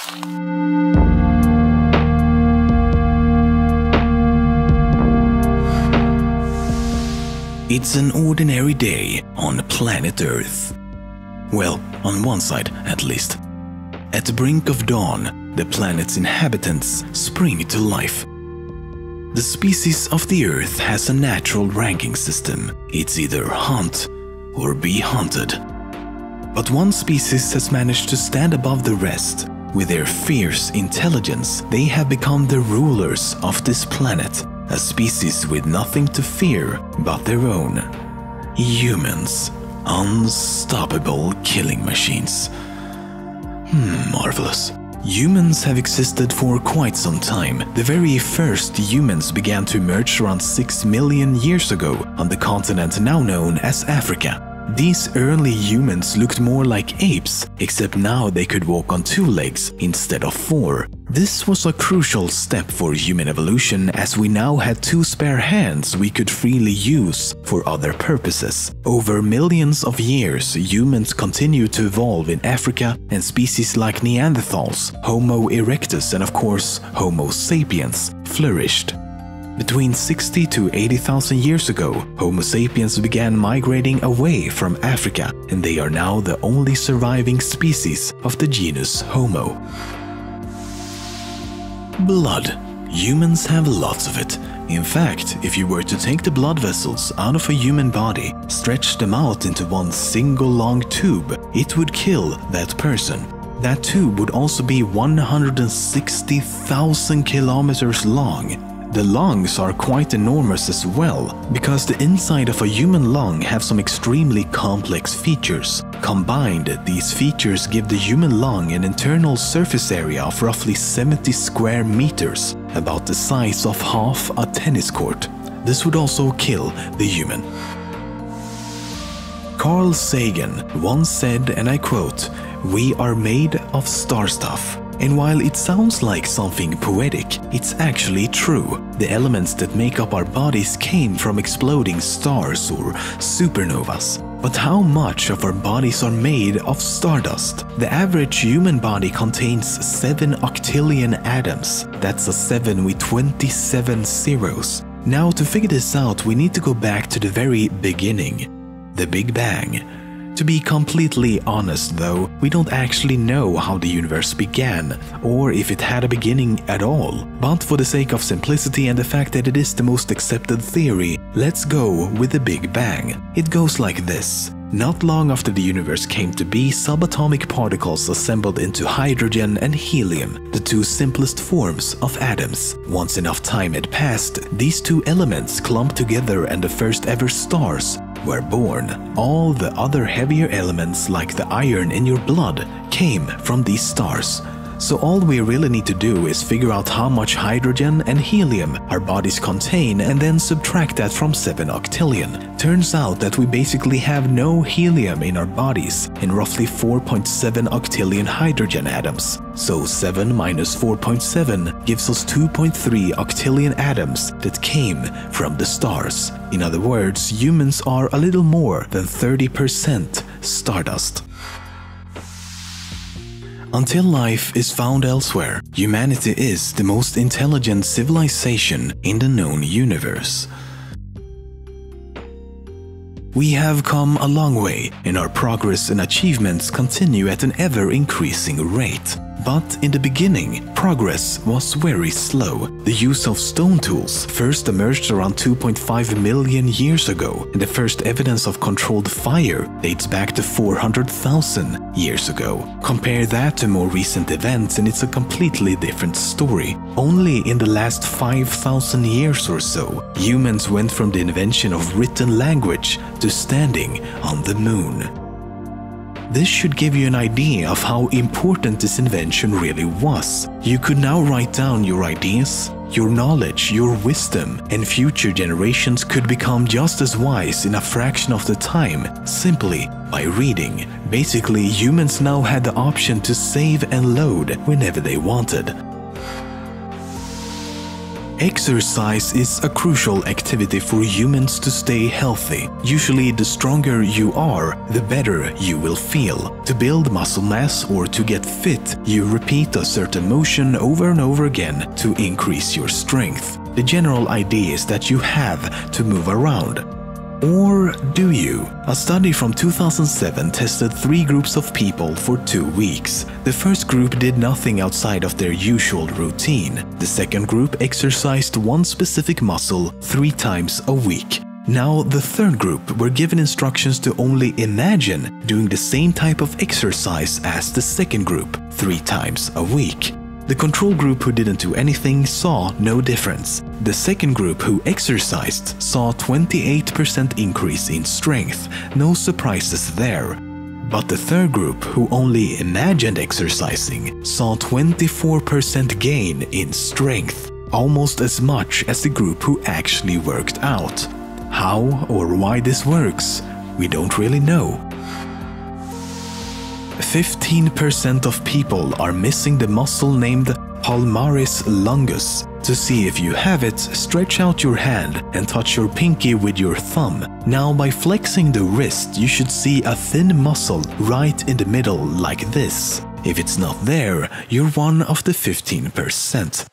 It's an ordinary day on planet Earth. Well, on one side at least. At the brink of dawn, the planet's inhabitants spring to life. The species of the Earth has a natural ranking system. It's either hunt or be hunted. But one species has managed to stand above the rest. With their fierce intelligence, they have become the rulers of this planet, a species with nothing to fear but their own. Humans. Unstoppable killing machines. Marvelous. Humans have existed for quite some time. The very first humans began to emerge around 6 million years ago on the continent now known as Africa. These early humans looked more like apes, except now they could walk on 2 legs instead of 4. This was a crucial step for human evolution, as we now had 2 spare hands we could freely use for other purposes. Over millions of years, humans continued to evolve in Africa, and species like Neanderthals, Homo erectus and of course Homo sapiens flourished. Between 60 to 80,000 years ago, Homo sapiens began migrating away from Africa, and they are now the only surviving species of the genus Homo. Blood. Humans have lots of it. In fact, if you were to take the blood vessels out of a human body, stretch them out into one single long tube, it would kill that person. That tube would also be 160,000 kilometers long. The lungs are quite enormous as well, because the inside of a human lung have some extremely complex features. Combined, these features give the human lung an internal surface area of roughly 70 square meters, about the size of half a tennis court. This would also kill the human. Carl Sagan once said, and I quote, "We are made of star stuff." And while it sounds like something poetic, it's actually true. The elements that make up our bodies came from exploding stars or supernovas. But how much of our bodies are made of stardust? The average human body contains 7 octillion atoms. That's a 7 with 27 zeros. Now, to figure this out, we need to go back to the very beginning, the Big Bang. To be completely honest though, we don't actually know how the universe began, or if it had a beginning at all. But for the sake of simplicity and the fact that it is the most accepted theory, let's go with the Big Bang. It goes like this. Not long after the universe came to be, subatomic particles assembled into hydrogen and helium, the 2 simplest forms of atoms. Once enough time had passed, these 2 elements clumped together and the first ever stars were born. All the other heavier elements, like the iron in your blood, came from these stars. So all we really need to do is figure out how much hydrogen and helium our bodies contain and then subtract that from 7 octillion. Turns out that we basically have no helium in our bodies and roughly 4.7 octillion hydrogen atoms. So 7 minus 4.7 gives us 2.3 octillion atoms that came from the stars. In other words, humans are a little more than 30% stardust. Until life is found elsewhere, humanity is the most intelligent civilization in the known universe. We have come a long way, and our progress and achievements continue at an ever-increasing rate. But in the beginning, progress was very slow. The use of stone tools first emerged around 2.5 million years ago, and the first evidence of controlled fire dates back to 400,000 years ago. Compare that to more recent events and it's a completely different story. Only in the last 5,000 years or so, humans went from the invention of written language to standing on the moon. This should give you an idea of how important this invention really was. You could now write down your ideas, your knowledge, your wisdom, and future generations could become just as wise in a fraction of the time simply by reading. Basically, humans now had the option to save and load whenever they wanted. Exercise is a crucial activity for humans to stay healthy. Usually, the stronger you are, the better you will feel. To build muscle mass or to get fit, you repeat a certain motion over and over again to increase your strength. The general idea is that you have to move around. Or do you? A study from 2007 tested 3 groups of people for 2 weeks. The first group did nothing outside of their usual routine. The second group exercised one specific muscle 3 times a week. Now, the third group were given instructions to only imagine doing the same type of exercise as the second group 3 times a week. The control group who didn't do anything saw no difference. The second group who exercised saw 28% increase in strength, no surprises there. But the third group who only imagined exercising saw 24% gain in strength, almost as much as the group who actually worked out. How or why this works, we don't really know. 15% of people are missing the muscle named palmaris longus. To see if you have it, stretch out your hand and touch your pinky with your thumb. Now, by flexing the wrist, you should see a thin muscle right in the middle like this. If it's not there, you're one of the 15%.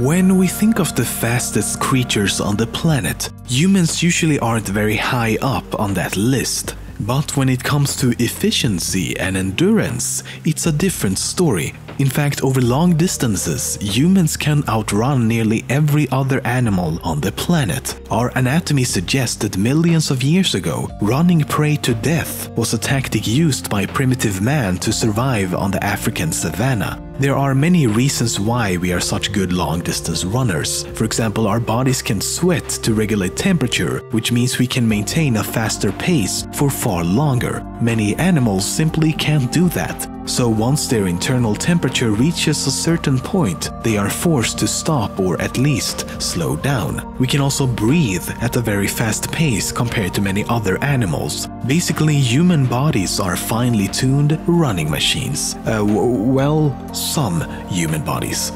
When we think of the fastest creatures on the planet, humans usually aren't very high up on that list. But when it comes to efficiency and endurance, it's a different story. In fact, over long distances, humans can outrun nearly every other animal on the planet. Our anatomy suggests that millions of years ago, running prey to death was a tactic used by primitive man to survive on the African savanna. There are many reasons why we are such good long-distance runners. For example, our bodies can sweat to regulate temperature, which means we can maintain a faster pace for far longer. Many animals simply can't do that. So once their internal temperature reaches a certain point, they are forced to stop or at least slow down. We can also breathe at a very fast pace compared to many other animals. Basically, human bodies are finely tuned running machines. Well, some human bodies.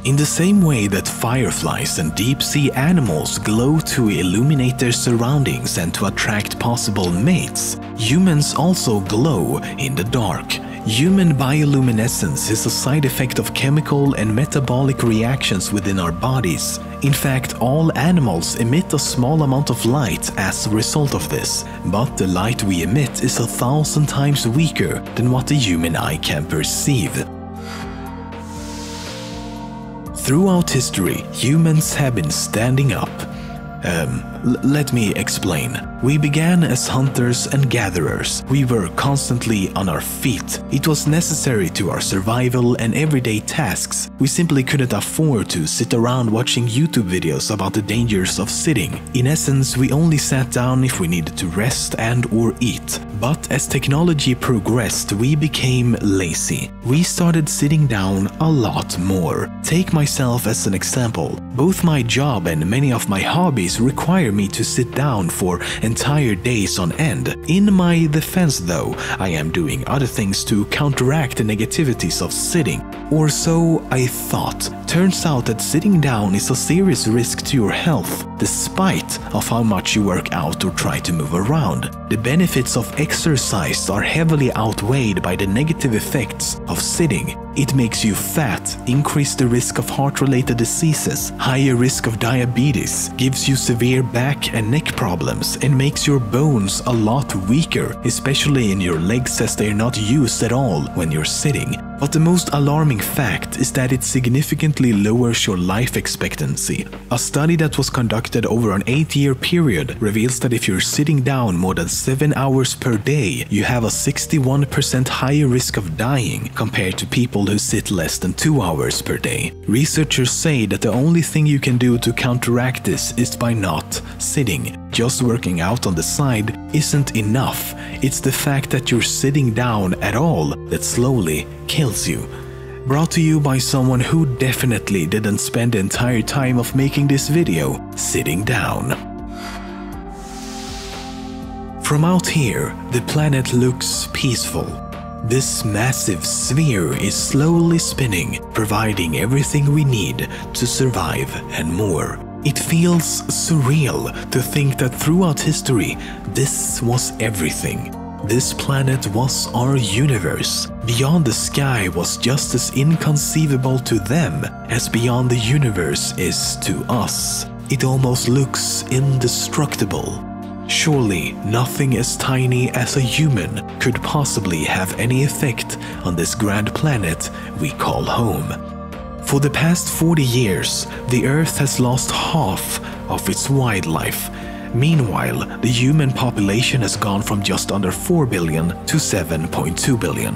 In the same way that fireflies and deep-sea animals glow to illuminate their surroundings and to attract possible mates, humans also glow in the dark. Human bioluminescence is a side effect of chemical and metabolic reactions within our bodies. In fact, all animals emit a small amount of light as a result of this, but the light we emit is 1,000 times weaker than what the human eye can perceive. Throughout history, humans have been standing up. Let me explain. We began as hunters and gatherers. We were constantly on our feet. It was necessary to our survival and everyday tasks. We simply couldn't afford to sit around watching YouTube videos about the dangers of sitting. In essence, we only sat down if we needed to rest and/or eat. But as technology progressed, we became lazy. We started sitting down a lot more. Take myself as an example. Both my job and many of my hobbies require me to sit down for entire days on end. In my defense though, I am doing other things to counteract the negativities of sitting. Or so I thought. Turns out that sitting down is a serious risk to your health, despite of how much you work out or try to move around. The benefits of exercise are heavily outweighed by the negative effects of sitting. It makes you fat, increase the risk of heart-related diseases, higher risk of diabetes, gives you severe back and neck problems, and makes your bones a lot weaker, especially in your legs as they are not used at all when you're sitting. But the most alarming fact is that it significantly lowers your life expectancy. A study that was conducted over an 8-year period reveals that if you're sitting down more than 7 hours per day, you have a 61% higher risk of dying compared to people who sit less than 2 hours per day. Researchers say that the only thing you can do to counteract this is by not sitting. Just working out on the side isn't enough. It's the fact that you're sitting down at all that slowly kills you. Brought to you by someone who definitely didn't spend the entire time of making this video sitting down. From out here, the planet looks peaceful. This massive sphere is slowly spinning, providing everything we need to survive and more. It feels surreal to think that throughout history, this was everything. This planet was our universe. Beyond the sky was just as inconceivable to them as beyond the universe is to us. It almost looks indestructible. Surely nothing as tiny as a human could possibly have any effect on this grand planet we call home. For the past 40 years, the Earth has lost half of its wildlife. Meanwhile, the human population has gone from just under 4 billion to 7.2 billion.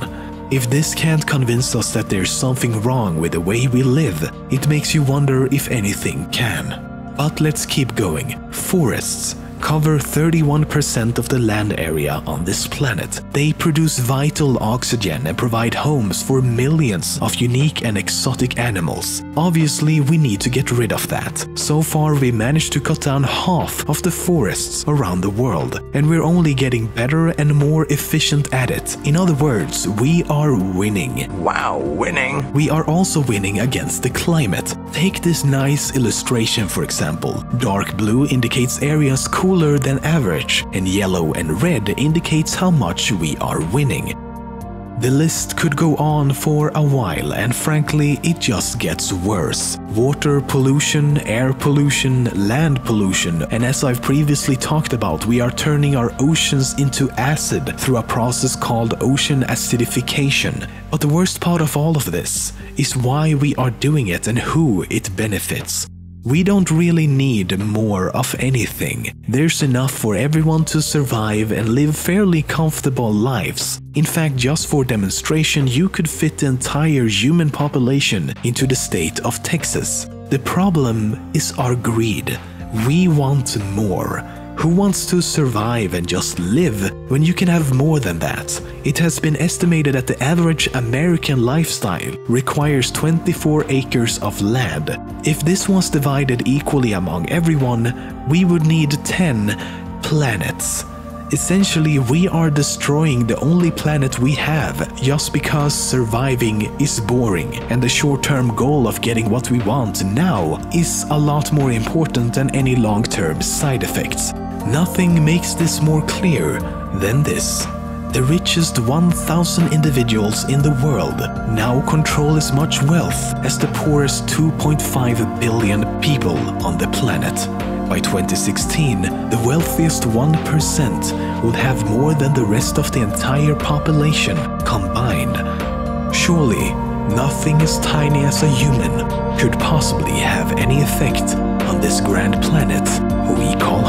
If this can't convince us that there's something wrong with the way we live, it makes you wonder if anything can. But let's keep going. Forests cover 31% of the land area on this planet. They produce vital oxygen and provide homes for millions of unique and exotic animals. Obviously, we need to get rid of that. So far, we managed to cut down half of the forests around the world, and we're only getting better and more efficient at it. In other words, we are winning. Wow, winning! We are also winning against the climate. Take this nice illustration for example. Dark blue indicates areas cooler than average, and yellow and red indicates how much we are winning. The list could go on for a while, and frankly, it just gets worse. Water pollution, air pollution, land pollution, and as I've previously talked about, we are turning our oceans into acid through a process called ocean acidification. But the worst part of all of this is why we are doing it and who it benefits. We don't really need more of anything. There's enough for everyone to survive and live fairly comfortable lives. In fact, just for demonstration, you could fit the entire human population into the state of Texas. The problem is our greed. We want more. Who wants to survive and just live when you can have more than that? It has been estimated that the average American lifestyle requires 24 acres of land. If this was divided equally among everyone, we would need 10 planets. Essentially, we are destroying the only planet we have just because surviving is boring, and the short-term goal of getting what we want now is a lot more important than any long-term side effects. Nothing makes this more clear than this. The richest 1,000 individuals in the world now control as much wealth as the poorest 2.5 billion people on the planet. By 2016, the wealthiest 1% would have more than the rest of the entire population combined. Surely, nothing as tiny as a human could possibly have any effect on this grand planet we call